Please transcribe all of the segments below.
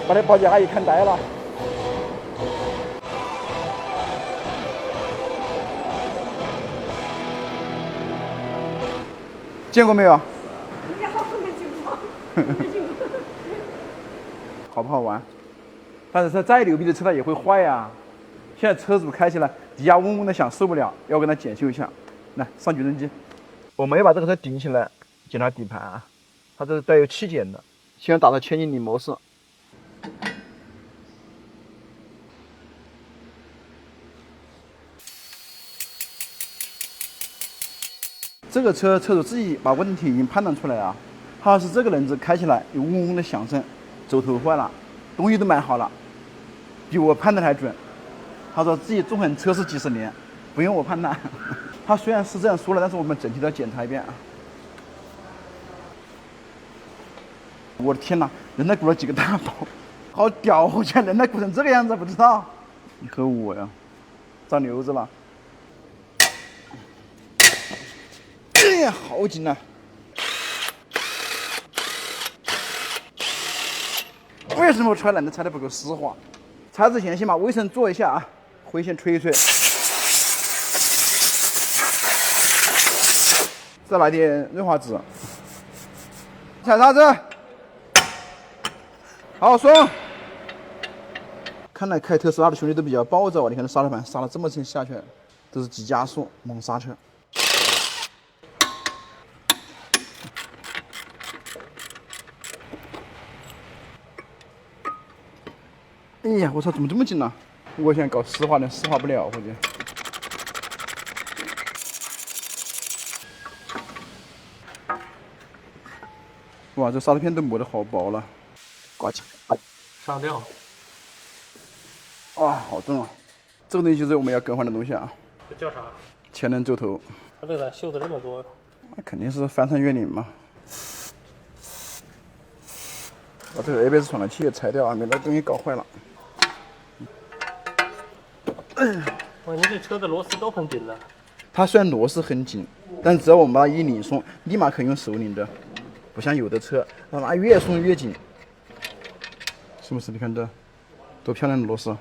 把那保洁阿姨看呆了。见过没有？好不好玩？但是它再牛逼的车它也会坏呀。现在车主开起来底下嗡嗡的响，受不了，要跟它检修一下。来，上举重机。我们要把这个车顶起来，检查底盘啊。它这是带有气减的，先打到千斤顶模式。这个车主自己把问题已经判断出来了，他是这个轮子开起来有嗡嗡的响声，轴头坏了，东西都买好了，比我判断还准。他说自己纵横车市几十年，不用我判断。他虽然是这样说了，但是我们整体都要检查一遍啊。我的天哪，人家鼓了几个大包，好屌！我居然人家鼓成这个样子，不知道。你和我呀，长瘤子了。哎呀，好紧啊！为什么我拆烂的拆的不够丝滑？拆之前先把卫生做一下啊，灰先吹一吹，再来点润滑脂。踩刹车，好好松。看来开特斯拉的兄弟都比较暴躁啊！你看这刹车盘刹了这么深下去，都是急加速猛刹车。哎呀，我操，怎么这么紧呢？我想搞丝滑的，丝滑不了，我觉得。哇，这刹车片都磨得好薄了，挂起。上吊。哇，好重啊！这个东西就是我们要更换的东西啊。这叫啥？前轮轴头。它这咋锈的这么多？那肯定是翻山越岭嘛。把这个 ABS 传感器也拆掉啊，免得东西搞坏了。哇，你这车的螺丝都很紧的。它虽然螺丝很紧，但只要我们把它一拧松，立马可以用手拧的，不像有的车，它越松越紧，是不是？你看这多漂亮的螺丝！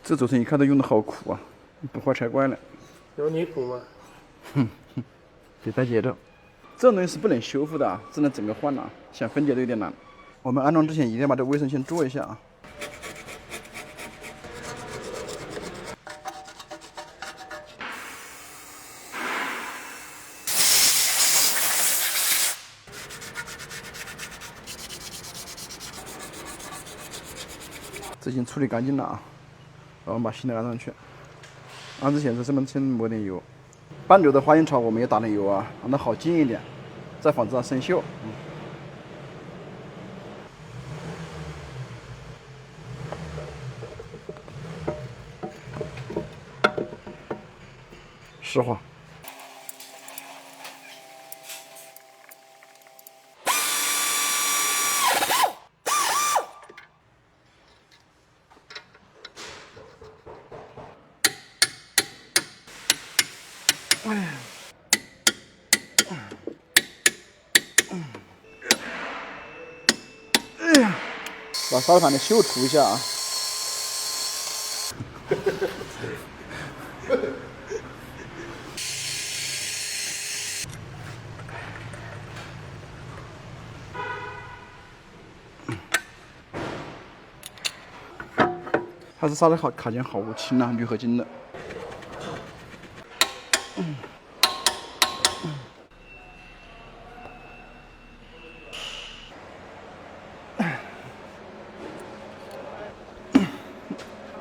这轴承一看都用的好苦啊，不坏才怪呢。有你苦吗？别带节奏，这种东西是不能修复的啊，只能整个换了，想分解都有点难。我们安装之前一定要把这卫生先做一下啊。这已经处理干净了啊，然后我们把新的安上去。安之前是这么先抹点油，半流的花烟草我们也打点油啊，让它好进一点，再防止它生锈。湿滑。把刹车盘的锈除一下啊。它是刹车卡钳好轻啊，铝合金的。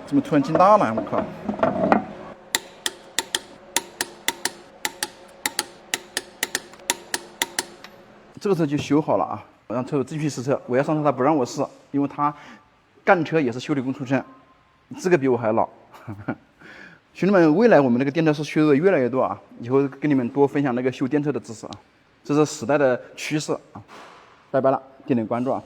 怎么突然劲大了？我靠！这个车就修好了啊，我让车主自己去试车。我要上车，他不让我试，因为他干车也是修理工出身，这个比我还老。兄弟们，未来我们那个电车是修的越来越多啊，以后跟你们多分享那个修电车的知识啊，这是时代的趋势啊。拜拜了，点点关注啊。